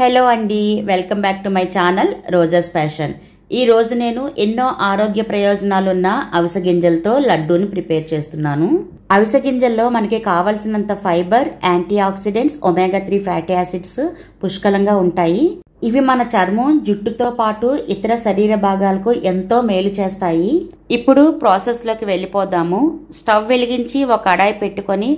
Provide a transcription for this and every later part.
Hello అండి, welcome back to my channel Roja's fashion. ఈ రోజు నేను ఎన్నో ఆరోగ్య ప్రయోజనాలున్న అవిసె గింజలతో లడ్డూని ప్రిపేర్ చేస్తున్నాను. అవిసె గింజల్లో మనకి కావలసినంత fibre, antioxidants, omega 3 fatty acids పుష్కలంగా ఉంటాయి. ఇవి మన చర్మం, జుట్టుతో పాటు ఇతర శరీర భాగాలకు ఎంతో మేలు చేస్తాయి. ఇప్పుడు ప్రాసెస్లోకి వెళ్ళిపోదాము. స్టవ్ వెలిగించి ఒక కడాయి పెట్టుకొని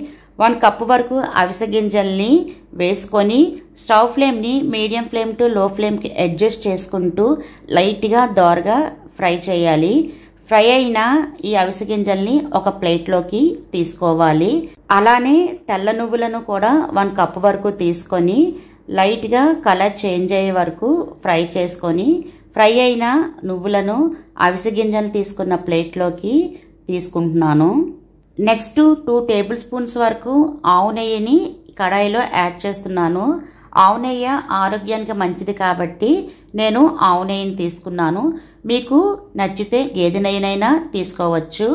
1 కప్పు వరకు అవిసె గింజల్ని వేసుకొని స్టవ్ ఫ్లేమ్ని మీడియం ఫ్లేమ్ టు లో ఫ్లేమ్కి అడ్జస్ట్ చేసుకుంటూ లైట్గా దోరగా ఫ్రై చేయాలి. ఫ్రై అయిన ఈ అవిసె గింజల్ని ఒక ప్లేట్లోకి తీసుకోవాలి. అలానే తెల్ల నువ్వులను కూడా 1 కప్పు వరకు తీసుకొని లైట్గా కలర్ చేంజ్ అయ్యే వరకు ఫ్రై చేసుకొని ఫ్రై అయిన నువ్వులను అవిసె గింజలు తీసుకున్న ప్లేట్లోకి తీసుకుంటున్నాను. నెక్స్ట్ 2 టేబుల్ స్పూన్స్ వరకు ఆవు నెయ్యిని కడాయిలో యాడ్ చేస్తున్నాను. ఆవు నెయ్యి ఆరోగ్యానికి మంచిది కాబట్టి నేను ఆవు నెయ్యిని తీసుకున్నాను. మీకు నచ్చితే గేదె నెయ్యినైనా తీసుకోవచ్చు.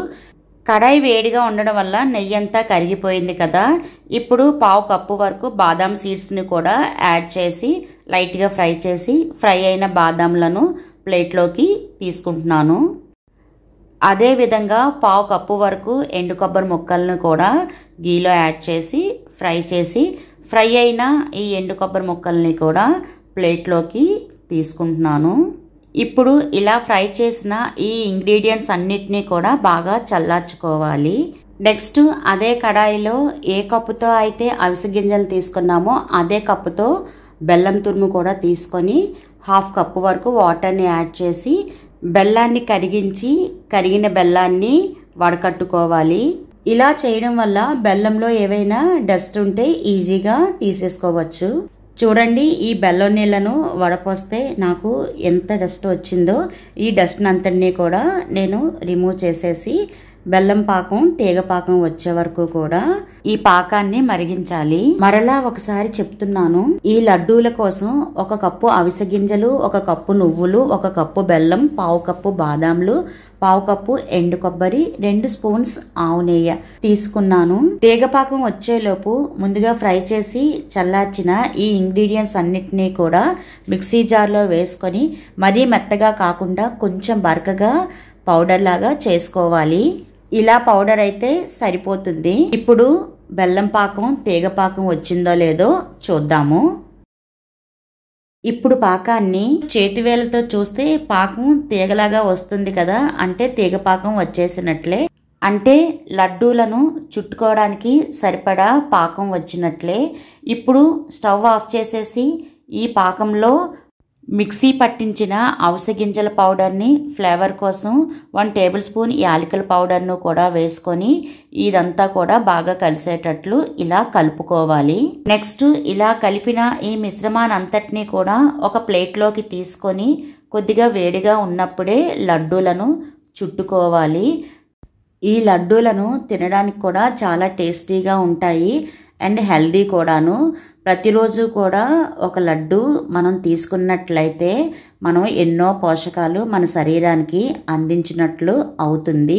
కడాయి వేడిగా ఉండడం వల్ల నెయ్యి అంతా కరిగిపోయింది కదా. ఇప్పుడు 1/2 కప్పు వరకు బాదాం సీడ్స్ని కూడా యాడ్ చేసి లైట్గా ఫ్రై చేసి ఫ్రై అయిన బాదాంలను ప్లేట్లోకి తీసుకుంటున్నాను. అదేవిధంగా 1/2 కప్పు వరకు ఎండు కొబ్బరి ముక్కలను కూడా గీలో యాడ్ చేసి ఫ్రై అయిన ఈ ఎండు కొబ్బరి ముక్కల్ని కూడా ప్లేట్లోకి తీసుకుంటున్నాను. ఇప్పుడు ఇలా ఫ్రై చేసిన ఈ ఇంగ్రీడియంట్స్ అన్నిటినీ కూడా బాగా చల్లార్చుకోవాలి. నెక్స్ట్ అదే కడాయిలో ఏ కప్పుతో అయితే అవిసె గింజలు తీసుకున్నామో అదే కప్పుతో బెల్లం తురుము కూడా తీసుకొని 1/2 కప్పు వరకు వాటర్ని యాడ్ చేసి బెల్లాన్ని కరిగిన బెల్లాన్ని వడకట్టుకోవాలి. ఇలా చేయడం వల్ల బెల్లంలో ఏవైనా డస్ట్ ఉంటే ఈజీగా తీసేసుకోవచ్చు. చూడండి, ఈ బెల్లం నీళ్ళను వడపోస్తే నాకు ఎంత డస్ట్ వచ్చిందో ఈ డస్ట్ అంతటినీ కూడా నేను రిమూవ్ చేసేసి బెల్లం పాకం, తీగ పాకం వచ్చే వరకు కూడా ఈ పాకాన్ని మరిగించాలి. మరలా ఒకసారి చెప్తున్నాను, ఈ లడ్డూల కోసం 1 కప్పు అవిసె గింజలు, 1 కప్పు నువ్వులు, 1 కప్పు బెల్లం, 1/2 కప్పు బాదాంలు, 1/2 కప్పు ఎండు కొబ్బరి, 2 స్పూన్స్ ఆవు నెయ్యి తీసుకున్నాను. తీగపాకం వచ్చేలోపు ముందుగా ఫ్రై చేసి చల్లార్చిన ఈ ఇంగ్రీడియంట్స్ అన్నిటినీ కూడా మిక్సీ జార్లో వేసుకొని మరీ మెత్తగా కాకుండా కొంచెం బరకగా పౌడర్ లాగా చేసుకోవాలి. ఇలా పౌడర్ అయితే సరిపోతుంది. ఇప్పుడు బెల్లం పాకం, తీగ పాకం వచ్చిందో లేదో చూద్దాము. ఇప్పుడు పాకాన్ని చేతివేలతో చూస్తే పాకం తీగలాగా వస్తుంది కదా, అంటే తీగ పాకం వచ్చేసినట్లే. అంటే లడ్డూలను చుట్టుకోవడానికి సరిపడా పాకం వచ్చినట్లే. ఇప్పుడు స్టవ్ ఆఫ్ చేసేసి ఈ పాకంలో మిక్సీ పట్టించిన అవిసె గింజల పౌడర్ని ఫ్లేవర్ కోసం 1 టేబుల్ స్పూన్ యాలకుల పౌడర్ను కూడా వేసుకొని ఇదంతా కూడా బాగా కలిసేటట్లు ఇలా కలుపుకోవాలి. నెక్స్ట్ ఇలా కలిపిన ఈ మిశ్రమాన్ని అంతటినీ కూడా ఒక ప్లేట్లోకి తీసుకొని కొద్దిగా వేడిగా ఉన్నప్పుడే లడ్డూలను చుట్టుకోవాలి. ఈ లడ్డూలను తినడానికి కూడా చాలా టేస్టీగా ఉంటాయి అండ్ హెల్దీ కూడాను. ప్రతిరోజు కూడా ఒక లడ్డు మనం తీసుకున్నట్లయితే మనం ఎన్నో పోషకాలు మన శరీరానికి అందించినట్లు అవుతుంది.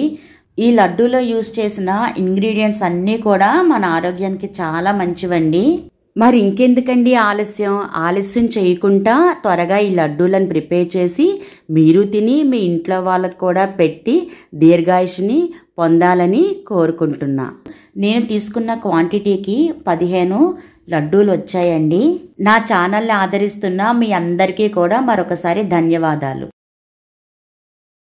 ఈ లడ్డూలో యూజ్ చేసిన ఇంగ్రీడియంట్స్ అన్నీ కూడా మన ఆరోగ్యానికి చాలా మంచివండి. మరి ఇంకెందుకండి ఆలస్యం చేయకుండా త్వరగా ఈ లడ్డూలను ప్రిపేర్ చేసి మీరు తిని మీ ఇంట్లో వాళ్ళకు కూడా పెట్టి దీర్ఘాయుష్ని పొందాలని కోరుకుంటున్నా. నేను తీసుకున్న క్వాంటిటీకి 15 లడ్డూలు వచ్చాయండి. నా ఛానల్ని ఆదరిస్తున్న మీ అందరికీ కూడా మరొకసారి ధన్యవాదాలు.